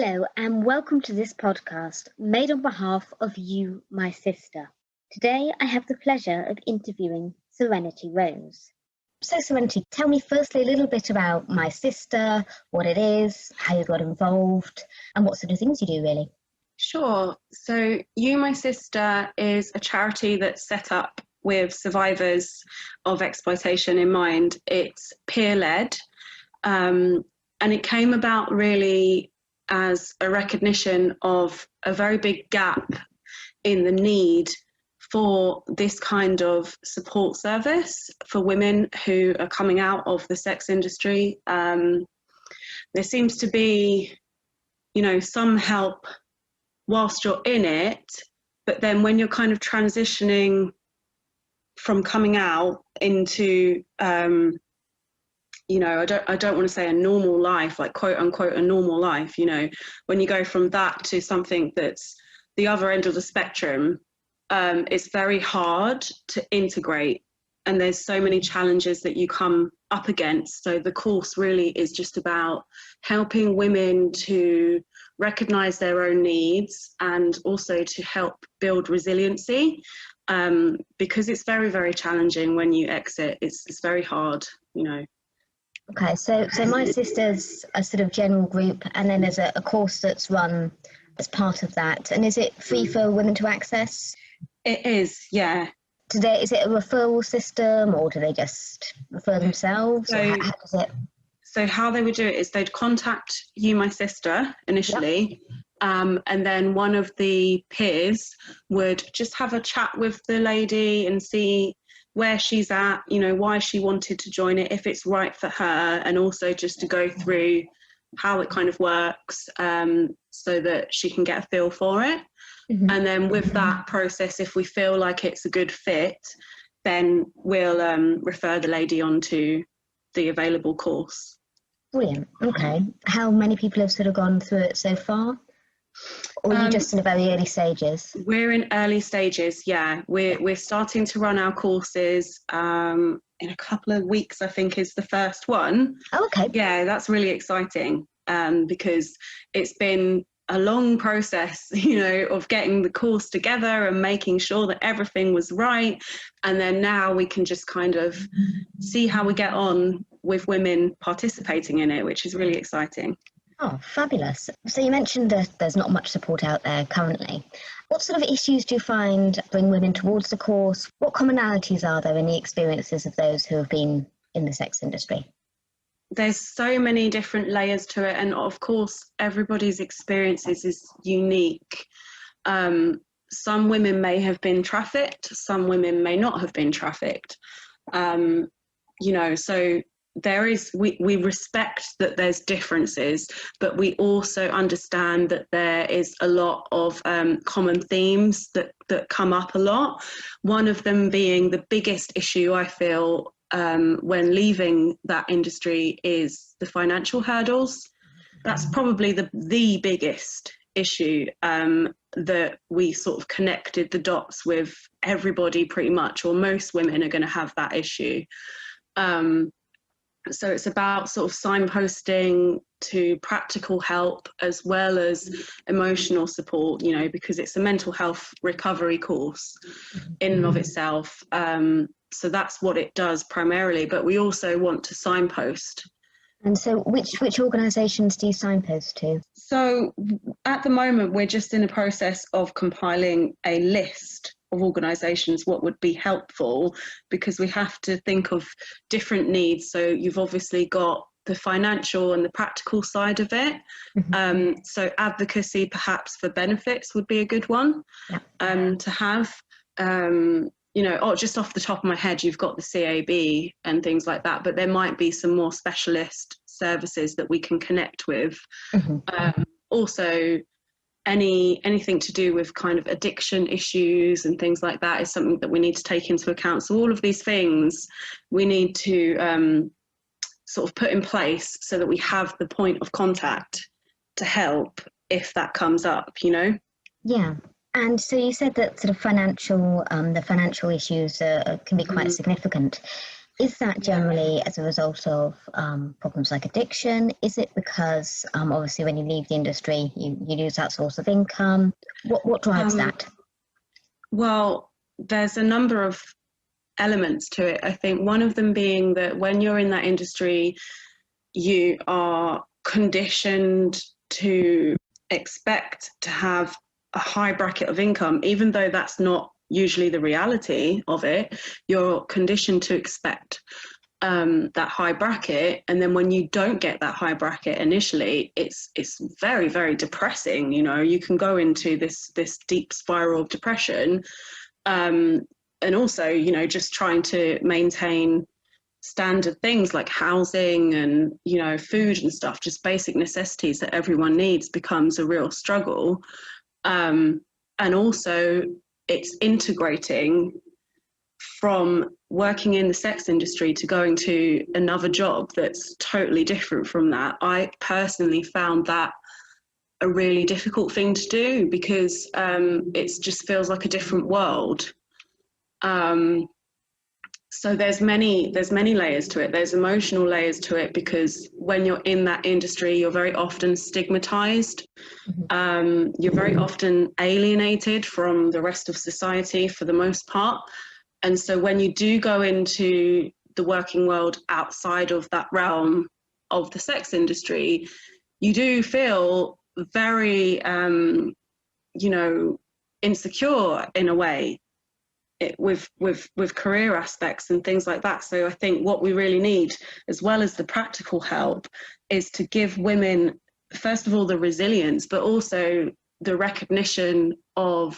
Hello and welcome to this podcast made on behalf of you, my sister. Today I have the pleasure of interviewing Serenity Rose. So Serenity, tell me firstly a little bit about my sister, what it is, how you got involved and what sort of things you do really. Sure. So You, My Sister is a charity that's set up with survivors of exploitation in mind. It's peer-led and it came about really as a recognition of a very big gap in the need for this kind of support service for women who are coming out of the sex industry. There seems to be, some help whilst you're in it, but then when you're kind of transitioning from coming out into, I don't want to say a normal life, like quote unquote a normal life, when you go from that to something that's the other end of the spectrum, it's very hard to integrate. And there's so many challenges that you come up against. So the course really is just about helping women to recognize their own needs and also to help build resiliency, because it's very, very challenging when you exit. It's very hard, Okay, so My Sister's a sort of general group, and then there's a course that's run as part of that. And is it free for women to access? It is, yeah. Today, is it a referral system, or do they just refer themselves? Or how does it? So how they would do it is they'd contact You, My Sister initially, and then one of the peers would just have a chat with the lady and see where she's at, why she wanted to join it, if it's right for her, and also just to go through how it kind of works, so that she can get a feel for it. Mm-hmm. And then with that process, if we feel like it's a good fit, then we'll refer the lady onto the available course. Brilliant. Okay. How many people have sort of gone through it so far? Or are you just in the very early stages? We're in early stages, yeah. We're starting to run our courses in a couple of weeks, I think is the first one. Oh, okay. Yeah, that's really exciting, because it's been a long process, of getting the course together and making sure that everything was right. And then now we can just kind of see how we get on with women participating in it, which is really exciting. Oh, fabulous. So you mentioned that there's not much support out there currently. What sort of issues do you find bring women towards the course? What commonalities are there in the experiences of those who have been in the sex industry? There's so many different layers to it, and of course everybody's experiences is unique. Some women may have been trafficked, some women may not have been trafficked. So we respect that there's differences, but we also understand that there is a lot of common themes that come up a lot. One of them being the biggest issue I feel when leaving that industry is the financial hurdles. That's probably the biggest issue that we sort of connected the dots with. Everybody pretty much, or most women, are going to have that issue. So it's about sort of signposting to practical help as well as emotional support, because it's a mental health recovery course in and of itself. So that's what it does primarily, but we also want to signpost. And so which organisations do you signpost to? So at the moment, we're just in the process of compiling a list of organisations, what would be helpful, because we have to think of different needs. So you've obviously got the financial and the practical side of it. Mm-hmm. So advocacy perhaps for benefits would be a good one to have. Just off the top of my head, you've got the CAB and things like that, but there might be some more specialist services that we can connect with. Mm-hmm. Also, anything to do with kind of addiction issues and things like that is something that we need to take into account. So all of these things we need to sort of put in place so that we have the point of contact to help if that comes up, Yeah. And so you said that sort of the financial issues can be quite significant. Is that generally as a result of problems like addiction? Is it because obviously when you leave the industry, you lose that source of income? What drives that? Well, there's a number of elements to it. I think one of them being that when you're in that industry, you are conditioned to expect to have a high bracket of income, even though that's not usually the reality of it. You're conditioned to expect that high bracket, and then when you don't get that high bracket initially, it's very, very depressing. You know, you can go into this deep spiral of depression, and also, you know, just trying to maintain standard things like housing and, you know, food and stuff, just basic necessities that everyone needs, becomes a real struggle. And also it's integrating from working in the sex industry to going to another job that's totally different from that. I personally found that a really difficult thing to do, because it just feels like a different world. So there's many layers to it. There's emotional layers to it, because when you're in that industry, you're very often stigmatized. You're very often alienated from the rest of society for the most part. And so when you do go into the working world outside of that realm of the sex industry, you do feel very, you know, insecure in a way, with career aspects and things like that. So I think what we really need, as well as the practical help, is to give women, first of all, the resilience, but also the recognition of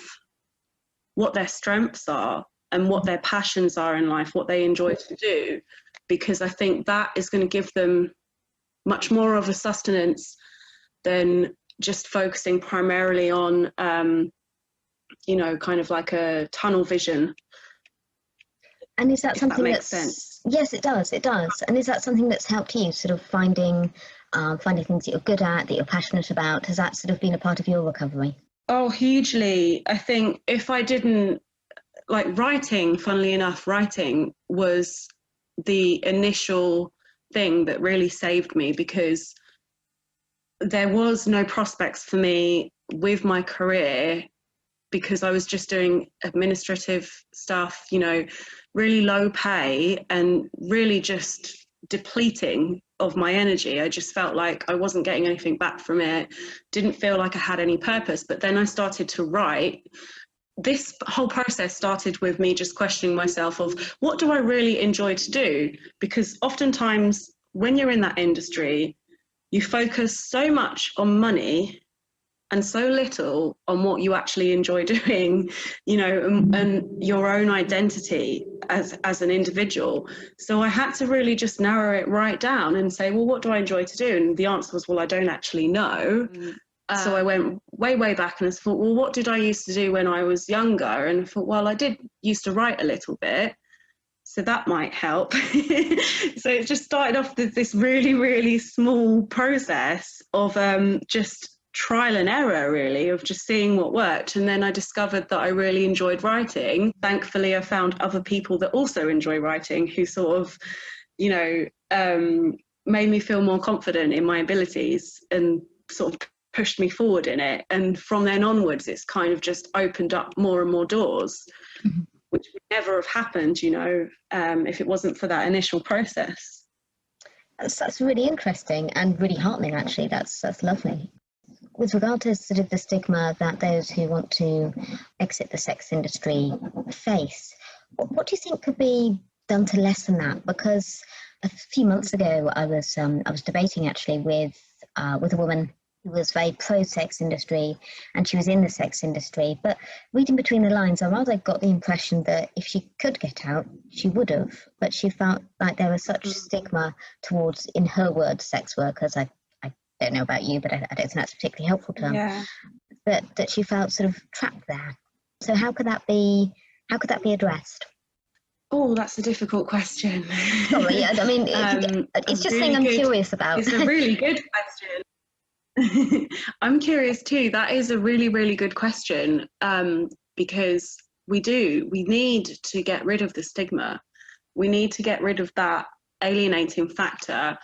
what their strengths are and what their passions are in life, what they enjoy to do, because I think that is going to give them much more of a sustenance than just focusing primarily on you know, kind of like a tunnel vision. And is that something that makes sense? Yes, it does. And is that something that's helped you, sort of finding things that you're good at, that you're passionate about? Has that sort of been a part of your recovery? Oh, hugely. I think if I didn't, like, writing, funnily enough, writing was the initial thing that really saved me, because there was no prospects for me with my career, because I was just doing administrative stuff, you know, really low pay and really just depleting of my energy. I just felt like I wasn't getting anything back from it, didn't feel like I had any purpose. But then I started to write. This whole process started with me just questioning myself of, what do I really enjoy to do? Because oftentimes when you're in that industry, you focus so much on money and so little on what you actually enjoy doing, you know, and your own identity as an individual. So I had to really just narrow it right down and say, well, what do I enjoy to do? And the answer was, well, I don't actually know. So I went way back and I thought, well, what did I used to do when I was younger? And I thought, well, I did used to write a little bit, so that might help. So it just started off with this really, really small process of just trial and error, really, of just seeing what worked. And then I discovered that I really enjoyed writing. Thankfully, I found other people that also enjoy writing, who sort of, you know, made me feel more confident in my abilities and sort of pushed me forward in it. And from then onwards, it's kind of just opened up more and more doors, which would never have happened, you know, if it wasn't for that initial process. That's really interesting and really heartening, actually. That's lovely. With regard to sort of the stigma that those who want to exit the sex industry face, what do you think could be done to lessen that? Because a few months ago, I was debating actually with a woman who was very pro-sex industry, and she was in the sex industry. But reading between the lines, I rather got the impression that if she could get out, she would have. But she felt like there was such stigma towards, in her words, sex workers. I don't know about you, but I don't think that's a particularly helpful term. Yeah. That she felt sort of trapped there. So how could that be addressed? Oh, that's a difficult question. Sorry, I mean, it's just something I'm curious about. It's a really good question. I'm curious too. That is a really, really good question, because we need to get rid of the stigma. We need to get rid of that alienating factor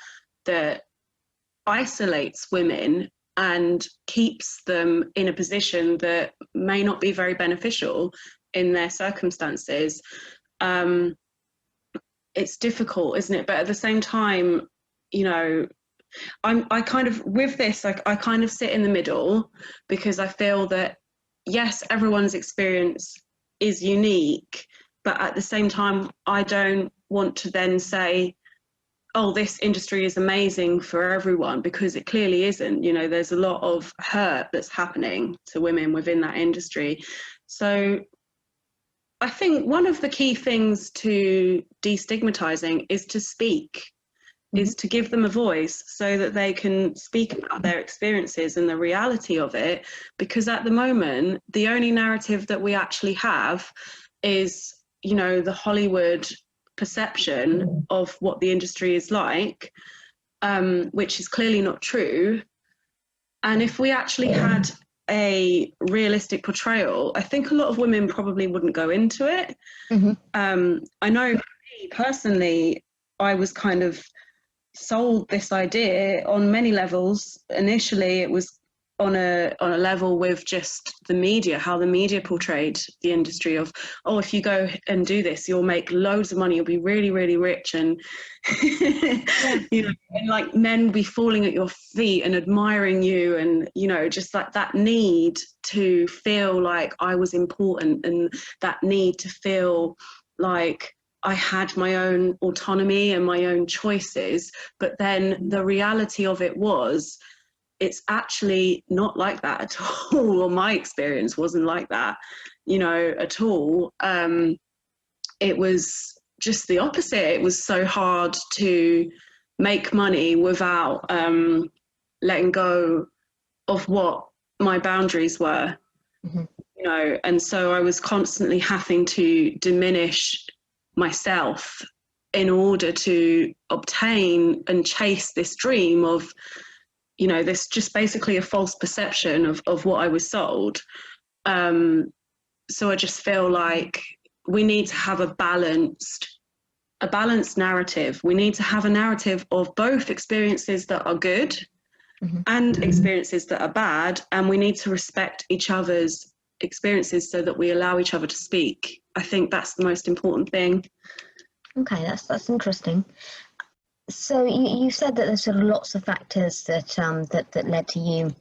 that isolates women and keeps them in a position that may not be very beneficial in their circumstances. It's difficult, isn't it? But at the same time, you know, I kind of, with this, I kind of sit in the middle, because I feel that, yes, everyone's experience is unique, but at the same time, I don't want to then say, oh, this industry is amazing for everyone, because it clearly isn't. You know, there's a lot of hurt that's happening to women within that industry. So I think one of the key things to destigmatizing is to speak, is to give them a voice so that they can speak about their experiences and the reality of it. Because at the moment, the only narrative that we actually have is, you know, the Hollywood perception of what the industry is like, which is clearly not true. And if we actually had a realistic portrayal, I think a lot of women probably wouldn't go into it. I know for me personally, I was kind of sold this idea on many levels. Initially, it was on a level with just the media, how the media portrayed the industry of, oh, if you go and do this, you'll make loads of money, you'll be really, really rich, and you know, and like men be falling at your feet and admiring you, and you know, just like that need to feel like I was important, and that need to feel like I had my own autonomy and my own choices. But then the reality of it was, it's actually not like that at all. Or my experience wasn't like that, you know, at all. It was just the opposite. It was so hard to make money without letting go of what my boundaries were, you know, and so I was constantly having to diminish myself in order to obtain and chase this dream of, you know, this just basically a false perception of what I was sold. So I just feel like we need to have a balanced narrative. We need to have a narrative of both experiences that are good and experiences that are bad, and we need to respect each other's experiences so that we allow each other to speak. I think that's the most important thing. Okay, that's interesting. So you said that there's sort of lots of factors that that led to you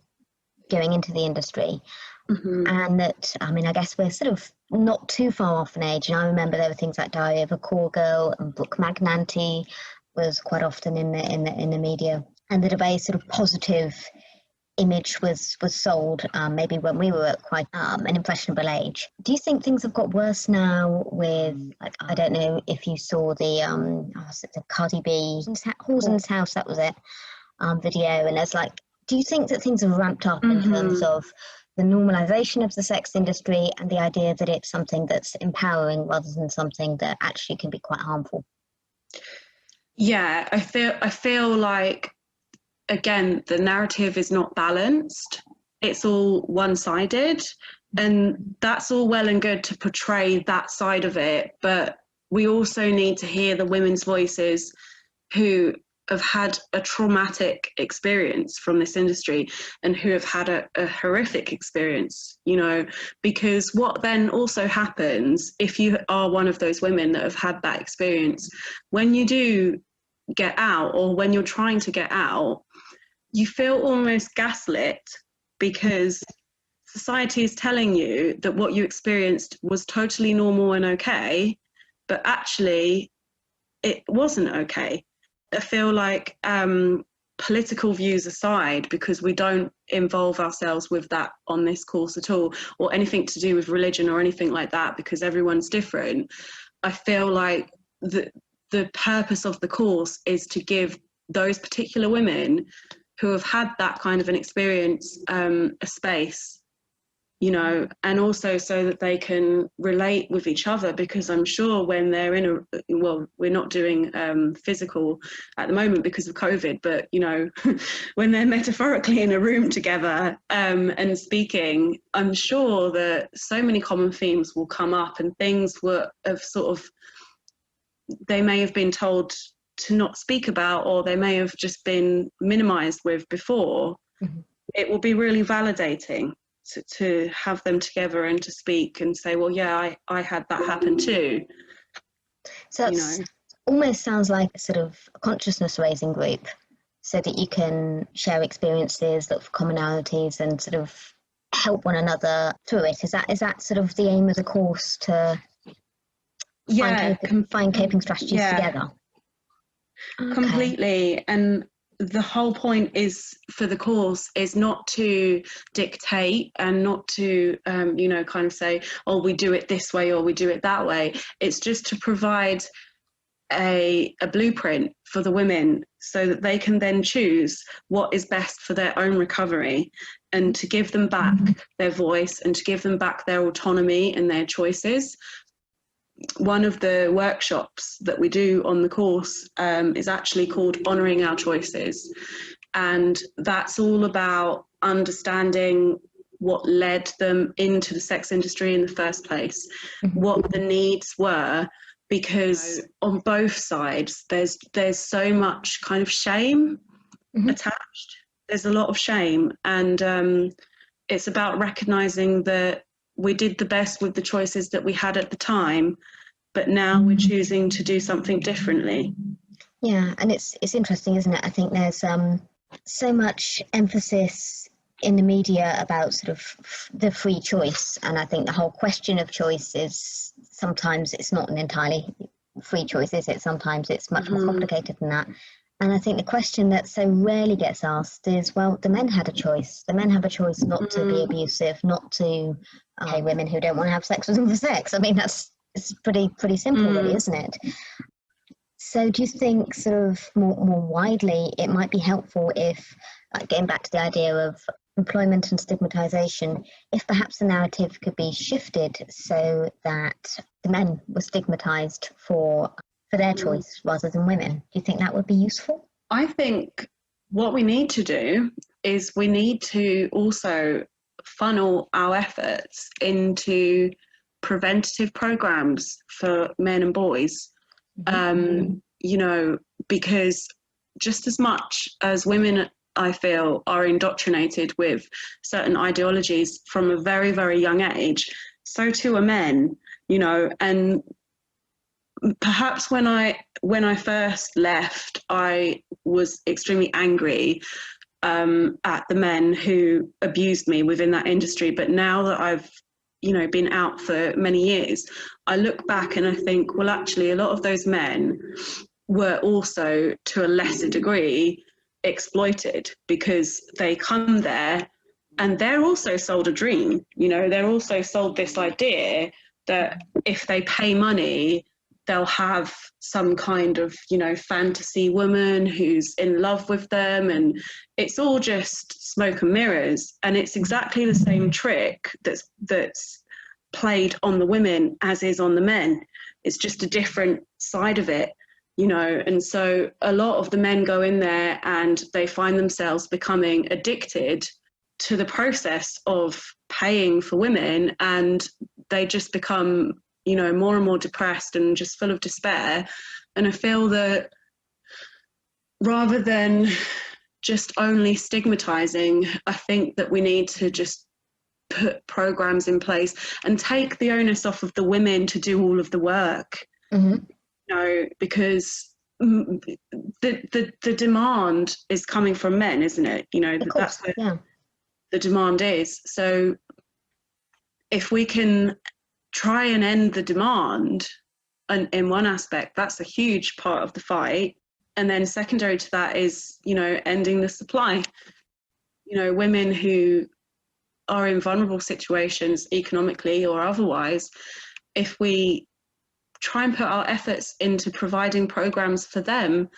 going into the industry, and that, I mean, I guess we're sort of not too far off in age. And I remember there were things like Diary of a Call Girl and Book Magnanti was quite often in the media, and that a very sort of positive image was sold, maybe when we were at quite an impressionable age. Do you think things have got worse now with, like, I don't know if you saw the Cardi B, Halson's House, that was it, video, and there's like, do you think that things have ramped up in terms of the normalization of the sex industry and the idea that it's something that's empowering rather than something that actually can be quite harmful? Yeah, I feel like, again, the narrative is not balanced. It's all one-sided, and that's all well and good to portray that side of it, but we also need to hear the women's voices who have had a traumatic experience from this industry and who have had a horrific experience, you know, because what then also happens, if you are one of those women that have had that experience, when you do get out, or when you're trying to get out, you feel almost gaslit, because society is telling you that what you experienced was totally normal and okay, but actually it wasn't okay. I feel like, political views aside, because we don't involve ourselves with that on this course at all, or anything to do with religion or anything like that, because everyone's different, I feel like the purpose of the course is to give those particular women who have had that kind of an experience a space, you know, and also so that they can relate with each other, because I'm sure when they're well, we're not doing physical at the moment because of COVID, but, you know, when they're metaphorically in a room together and speaking, I'm sure that so many common themes will come up, and things of sort of they may have been told to not speak about, or they may have just been minimized with before, it will be really validating to have them together and to speak and say, well, yeah, I had that happen too. So it's almost sounds like a sort of consciousness raising group, so that you can share experiences, look for commonalities, and sort of help one another through it. Is that sort of the aim of the course, to find coping strategies together? Okay. Completely. And the whole point is for the course is not to dictate and not to kind of say, oh, we do it this way or we do it that way. It's just to provide a blueprint for the women so that they can then choose what is best for their own recovery, and to give them back their voice and to give them back their autonomy and their choices. One of the workshops that we do on the course is actually called Honouring Our Choices. And that's all about understanding what led them into the sex industry in the first place, what the needs were, because on both sides, there's so much kind of shame attached. There's a lot of shame. And it's about recognising that we did the best with the choices that we had at the time, but now we're choosing to do something differently. Yeah, and it's interesting, isn't it? I think there's so much emphasis in the media about sort of the free choice, and I think the whole question of choice is sometimes it's not an entirely free choice, is it? Sometimes it's much more complicated than that. And I think the question that so rarely gets asked is, well, the men had a choice. The men have a choice not to be abusive, not to pay women who don't want to have sex with them for sex. I mean, it's pretty simple, really, isn't it? So do you think sort of more widely it might be helpful if, getting back to the idea of employment and stigmatization, if perhaps the narrative could be shifted so that the men were stigmatized for their choice rather than women? Do you think that would be useful? I think what we need to do is we need to also funnel our efforts into preventative programs for men and boys, because just as much as women, I feel, are indoctrinated with certain ideologies from a very, very young age, so too are men, and perhaps when I first left, I was extremely angry at the men who abused me within that industry. But now that I've been out for many years, I look back and I think, well, actually, a lot of those men were also, to a lesser degree, exploited, because they come there and they're also sold a dream. They're also sold this idea that if they pay money, they'll have some kind of, fantasy woman who's in love with them, and it's all just smoke and mirrors. And it's exactly the same trick that's played on the women as is on the men. It's just a different side of it, and so a lot of the men go in there and they find themselves becoming addicted to the process of paying for women, and they just become more and more depressed and just full of despair. And I feel that rather than just only stigmatizing, I think that we need to just put programs in place and take the onus off of the women to do all of the work. Because the demand is coming from men, isn't it? That's where the demand is. So if we can try and end the demand, and in one aspect, that's a huge part of the fight. And then secondary to that is, ending the supply. Women who are in vulnerable situations economically or otherwise, if we try and put our efforts into providing programs for them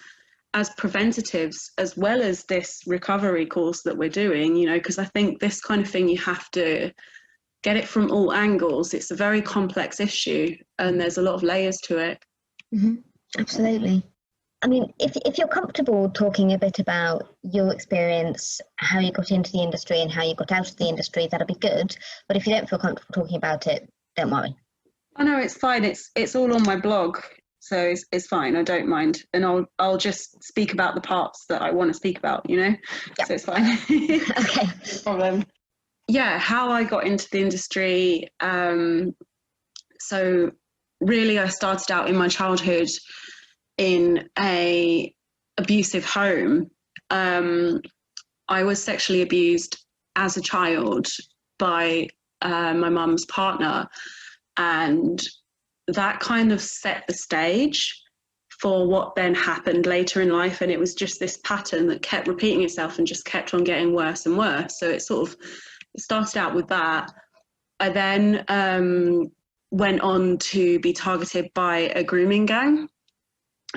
as preventatives, as well as this recovery course that we're doing, because I think this kind of thing, you have to get it from all angles. It's a very complex issue and there's a lot of layers to it. Absolutely. I mean, if you're comfortable talking a bit about your experience, how you got into the industry and how you got out of the industry, that'll be good. But if you don't feel comfortable talking about it, don't worry. Oh no, it's fine. It's all on my blog. So it's fine. I don't mind. And I'll just speak about the parts that I want to speak about, you know? Yeah. So it's fine. Okay. No problem. Yeah, how I got into the industry. So really I started out in my childhood in a abusive home. I was sexually abused as a child by my mum's partner, and that kind of set the stage for what then happened later in life. And it was just this pattern that kept repeating itself and just kept on getting worse and worse. So it started out with that. I then went on to be targeted by a grooming gang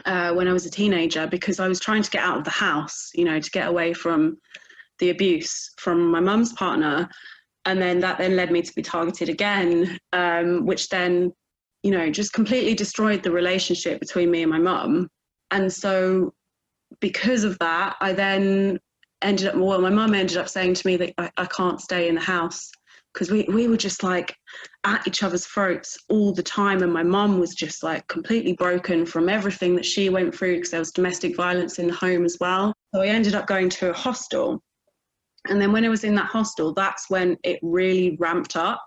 when I was a teenager, because I was trying to get out of the house, you know, to get away from the abuse from my mum's partner. And then that then led me to be targeted again, which then, you know, just completely destroyed the relationship between me and my mum. And so because of that, I then my mum ended up saying to me that I can't stay in the house, because we were just like at each other's throats all the time. And my mum was just like completely broken from everything that she went through, because there was domestic violence in the home as well. So I ended up going to a hostel. And then when I was in that hostel, that's when it really ramped up.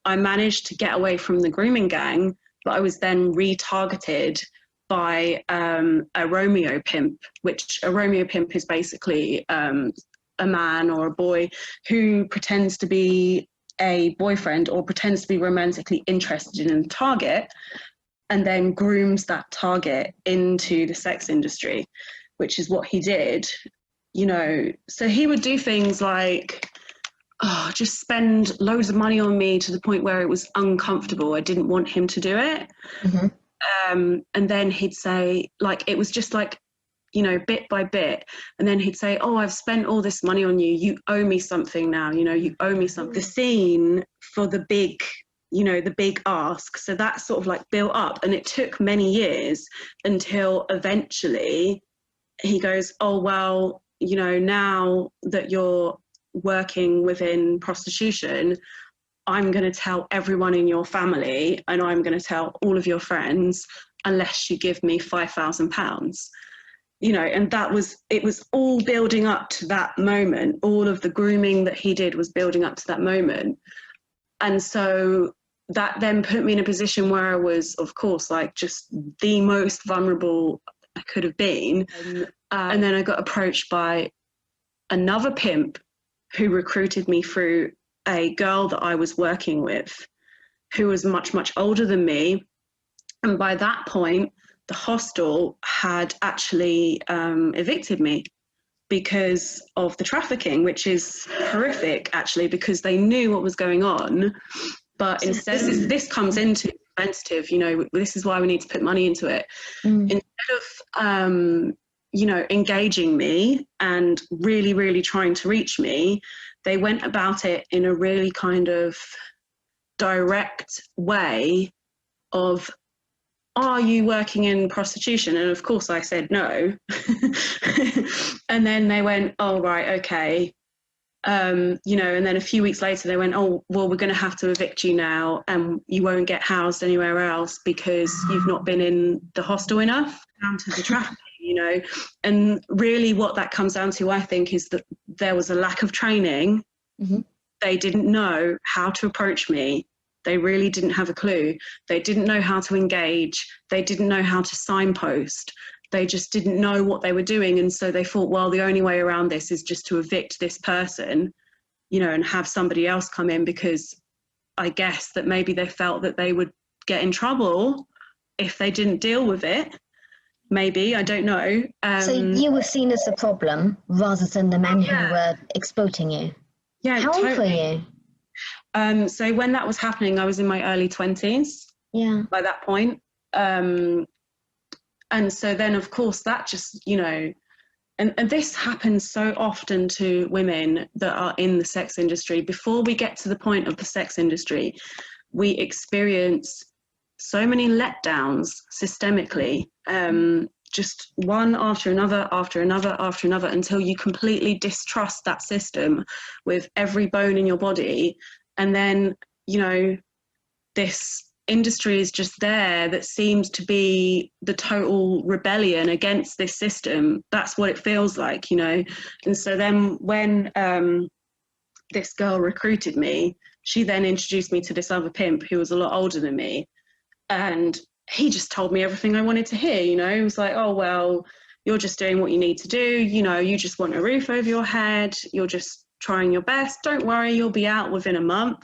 I managed to get away from the grooming gang, but I was then retargeted by a Romeo pimp, which a Romeo pimp is basically a man or a boy who pretends to be a boyfriend or pretends to be romantically interested in a target, and then grooms that target into the sex industry, which is what he did. You know, so he would do things like, just spend loads of money on me to the point where it was uncomfortable. I didn't want him to do it. Mm-hmm. And then he'd say, like, it was just like, you know, bit by bit. And then he'd say, I've spent all this money on you. You owe me something now. You know, you owe me something. The scene for the big, you know, the big ask. So that sort of like built up. And it took many years until eventually he goes, well, you know, now that you're working within prostitution, I'm going to tell everyone in your family, and I'm going to tell all of your friends, unless you give me £5,000. You know, and it was all building up to that moment. All of the grooming that he did was building up to that moment. And so that then put me in a position where I was, of course, like just the most vulnerable I could have been. And then I got approached by another pimp who recruited me through a girl that I was working with, who was much, much older than me. And by that point, the hostel had actually evicted me because of the trafficking, which is horrific, actually, because they knew what was going on. But instead, this comes into preventative, you know, this is why we need to put money into it. Instead of, you know, engaging me and really, really trying to reach me, they went about it in a really kind of direct way of, are you working in prostitution? And of course I said no. And then they went, oh, right, okay. You know, and then a few weeks later they went, oh, well, we're going to have to evict you now, and you won't get housed anywhere else because you've not been in the hostel enough, down to the trafficking, you know. And really what that comes down to, I think, is that there was a lack of training. Mm-hmm. They didn't know how to approach me. They really didn't have a clue. They didn't know how to engage. They didn't know how to signpost. They just didn't know what they were doing. And so they thought, well, the only way around this is just to evict this person, you know, and have somebody else come in, because I guess that maybe they felt that they would get in trouble if they didn't deal with it. Maybe, I don't know. So you were seen as the problem rather than the men who were exploiting you. Yeah, how old were you? So when that was happening, I was in my early 20s. Yeah. By that point. And so then, of course, that just, you know, and this happens so often to women that are in the sex industry. Before we get to the point of the sex industry, we experience so many letdowns systemically, just one after another, after another, after another, until you completely distrust that system with every bone in your body. And then, you know, this industry is just there that seems to be the total rebellion against this system. That's what it feels like, you know. And so then when this girl recruited me, she then introduced me to this other pimp who was a lot older than me, and he just told me everything I wanted to hear, you know. He was like, oh, well, you're just doing what you need to do, you know, you just want a roof over your head, you're just trying your best, don't worry, you'll be out within a month.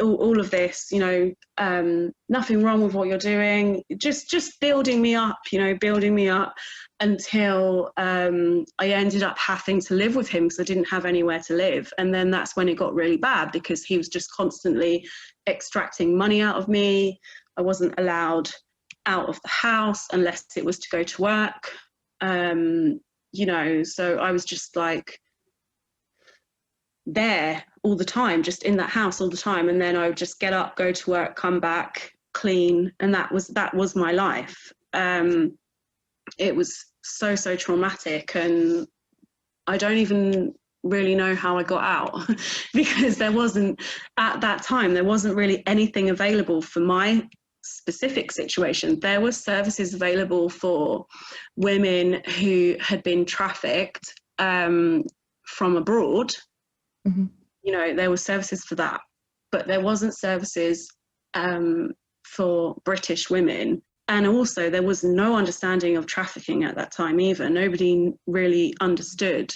All of this, you know, nothing wrong with what you're doing, just building me up, you know, building me up until I ended up having to live with him because I didn't have anywhere to live. And then that's when it got really bad, because he was just constantly extracting money out of me. I wasn't allowed out of the house unless it was to go to work, you know, so I was just like there all the time, just in that house all the time. And then I would just get up, go to work, come back, clean, and that was my life. It was so traumatic, and I don't even really know how I got out because there wasn't, at that time, there wasn't really anything available for my specific situation. There were services available for women who had been trafficked from abroad. Mm-hmm. You know, there were services for that, but there wasn't services for British women. And also there was no understanding of trafficking at that time either. Nobody really understood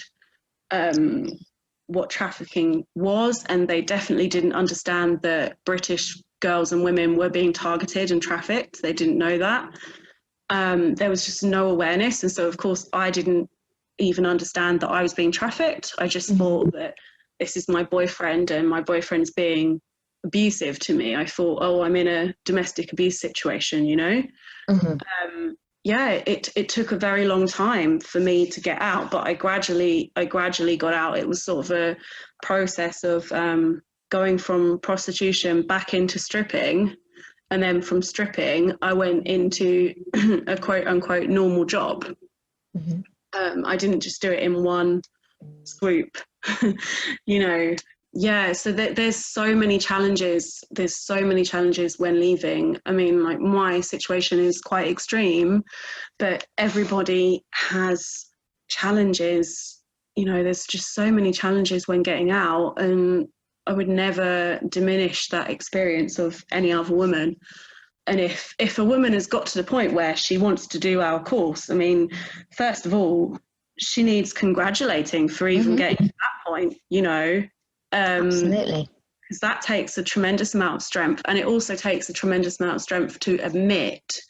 what trafficking was, and they definitely didn't understand that British girls and women were being targeted and trafficked. They didn't know that. There was just no awareness. And so, of course, I didn't even understand that I was being trafficked. I just thought that this is my boyfriend and my boyfriend's being abusive to me. I thought, oh, I'm in a domestic abuse situation, you know? Mm-hmm. Yeah, it took a very long time for me to get out, but I gradually got out. It was sort of a process of going from prostitution back into stripping, and then from stripping I went into a quote unquote normal job. Mm-hmm. I didn't just do it in one swoop. You know. Yeah, so there's so many challenges. There's so many challenges when leaving. I mean, like, my situation is quite extreme, but everybody has challenges. You know, there's just so many challenges when getting out, and I would never diminish that experience of any other woman. And if a woman has got to the point where she wants to do our course, I mean, first of all, she needs congratulating for even getting to that point, you know. Absolutely. Because that takes a tremendous amount of strength, and it also takes a tremendous amount of strength to admit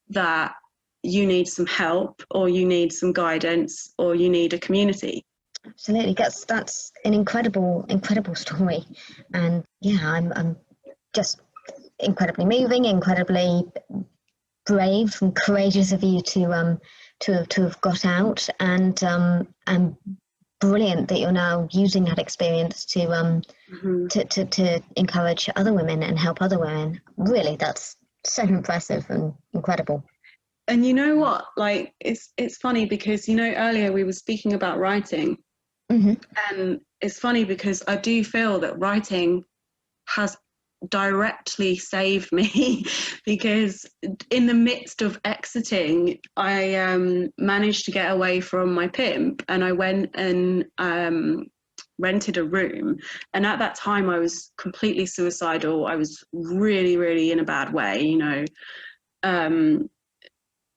that you need some help, or you need some guidance, or you need a community. Absolutely, that's an incredible story, and yeah, I'm just incredibly moving, incredibly brave and courageous of you to have got out, and brilliant that you're now using that experience to encourage other women and help other women. Really, that's so impressive and incredible. And you know what, like, it's funny because, you know, earlier we were speaking about writing, and it's funny because I do feel that writing has directly saved me because in the midst of exiting, I managed to get away from my pimp, and I went and rented a room. And at that time I was completely suicidal. I was really in a bad way, you know.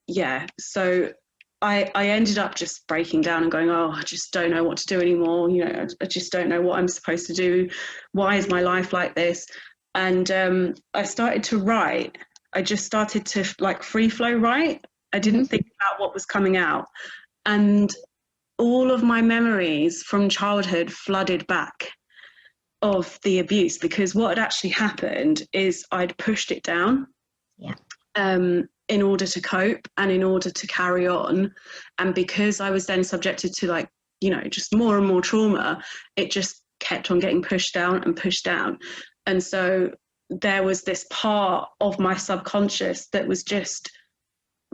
Yeah, so I ended up just breaking down and going, oh, I just don't know what to do anymore, you know. I just don't know what I'm supposed to do. Why is my life like this? And I started to write. I just started to like free flow write. I didn't think about what was coming out. And all of my memories from childhood flooded back of the abuse, because what had actually happened is I'd pushed it down in order to cope and in order to carry on. And because I was then subjected to, like, you know, just more and more trauma, it just kept on getting pushed down and pushed down. And so there was this part of my subconscious that was just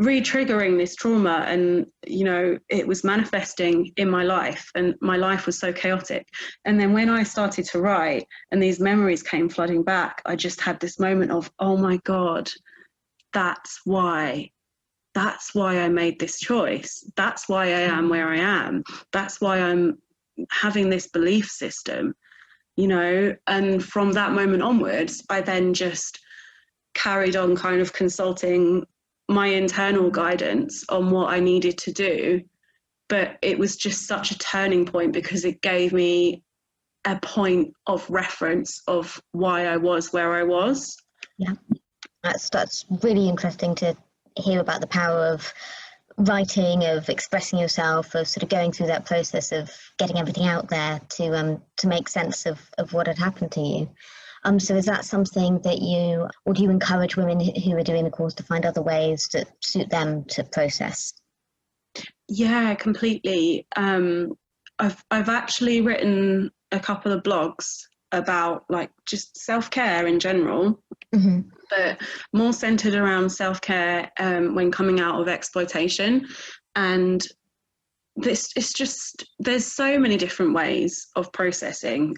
re-triggering this trauma, and it was manifesting in my life, and my life was so chaotic. And then when I started to write and these memories came flooding back, I just had this moment of, oh my God, that's why I made this choice. That's why I am where I am. That's why I'm having this belief system, and from that moment onwards, I then just carried on kind of consulting my internal guidance on what I needed to do. But it was just such a turning point, because it gave me a point of reference of why I was where I was. Yeah, that's really interesting to hear about the power of writing, of expressing yourself, of sort of going through that process of getting everything out there to make sense of what had happened to you. So is that something that or do you encourage women who are doing the course to find other ways that suit them to process? Yeah, completely. I've actually written a couple of blogs about just self-care in general, but more centered around self-care when coming out of exploitation. And it's just, there's so many different ways of processing.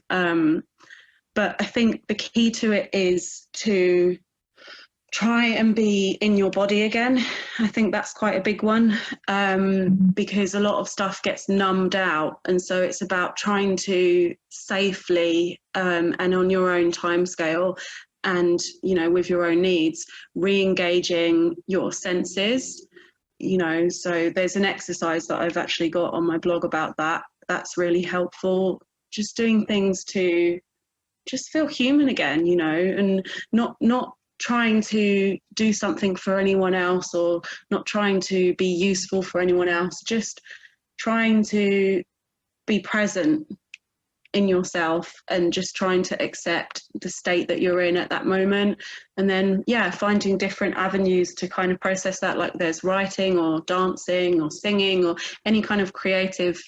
But I think the key to it is to try and be in your body again. I think that's quite a big one, because a lot of stuff gets numbed out. And so it's about trying to safely and on your own timescale, and, with your own needs, re-engaging your senses. So there's an exercise that I've actually got on my blog about that. That's really helpful. Just doing things to just feel human again, and not trying to do something for anyone else, or not trying to be useful for anyone else, just trying to be present in yourself and just trying to accept the state that you're in at that moment. And then, finding different avenues to kind of process that, like there's writing or dancing or singing or any kind of creative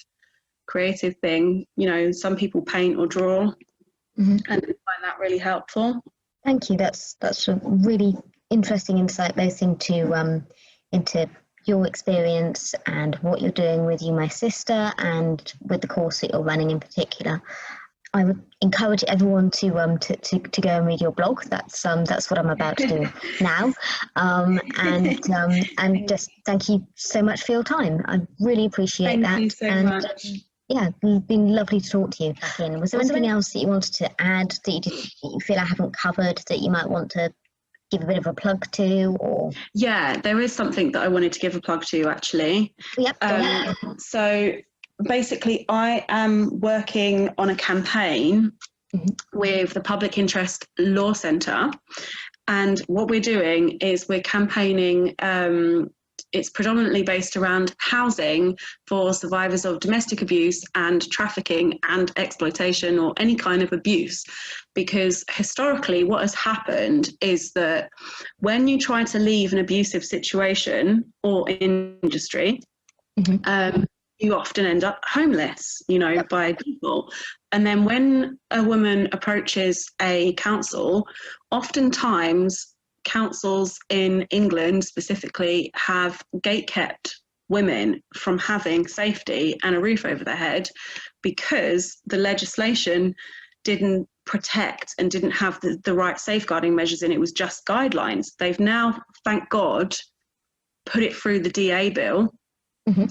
thing. Some people paint or draw. And I find that really helpful. Thank you. That's a really interesting insight, both into your experience and what you're doing with You My Sister, and with the course that you're running in particular. I would encourage everyone to go and read your blog. That's what I'm about to do now. And just thank you so much for your time. I really appreciate that. Thank you so much. Yeah, it's been lovely to talk to you. Was there anything else that you wanted to add that you feel I haven't covered, that you might want to give a bit of a plug to? Or yeah, there is something that I wanted to give a plug to, actually. Yep. So basically, I am working on a campaign with the Public Interest Law Centre, and what we're doing is we're campaigning. It's predominantly based around housing for survivors of domestic abuse and trafficking and exploitation, or any kind of abuse. Because historically, what has happened is that when you try to leave an abusive situation or industry, you often end up homeless, by people. And then when a woman approaches a council, oftentimes councils in England specifically have gatekept women from having safety and a roof over their head, because the legislation didn't protect and didn't have the right safeguarding measures in. It was just guidelines. They've now, thank God, put it through the DA bill, so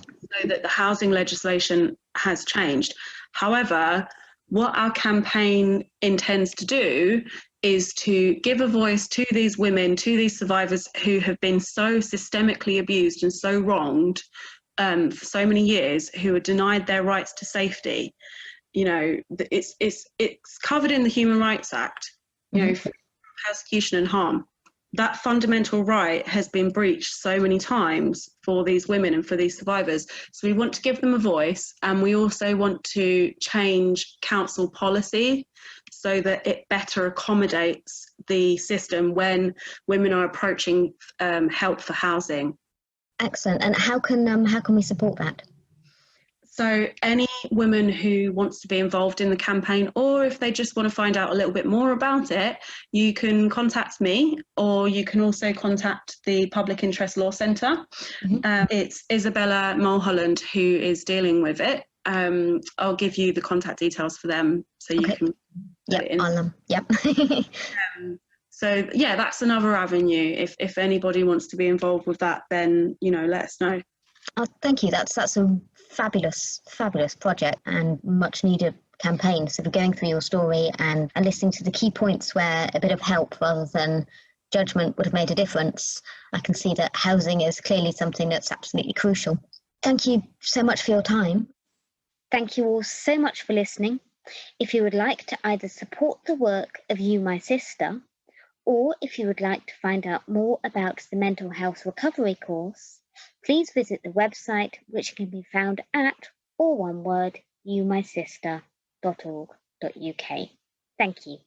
that the housing legislation has changed. However, what our campaign intends to do is to give a voice to these women, to these survivors who have been so systemically abused and so wronged for so many years, who are denied their rights to safety. It's covered in the Human Rights Act, persecution and harm. That fundamental right has been breached so many times for these women and for these survivors. So we want to give them a voice, and we also want to change council policy so that it better accommodates the system when women are approaching help for housing. Excellent. And how can we support that? So any woman who wants to be involved in the campaign, or if they just want to find out a little bit more about it, you can contact me, or you can also contact the Public Interest Law Centre. It's Isabella Mulholland who is dealing with it. I'll give you the contact details for them so you can put it in. So yeah, that's another avenue. If anybody wants to be involved with that, then let us know. Oh, thank you. That's a fabulous project and much needed campaign. So we're going through your story and listening to the key points where a bit of help rather than judgment would have made a difference. I can see that housing is clearly something that's absolutely crucial. Thank you so much for your time. Thank you all so much for listening. If you would like to either support the work of You, My Sister, or if you would like to find out more about the mental health recovery course, please visit the website, which can be found at, all one word, youmysister.org.uk. Thank you.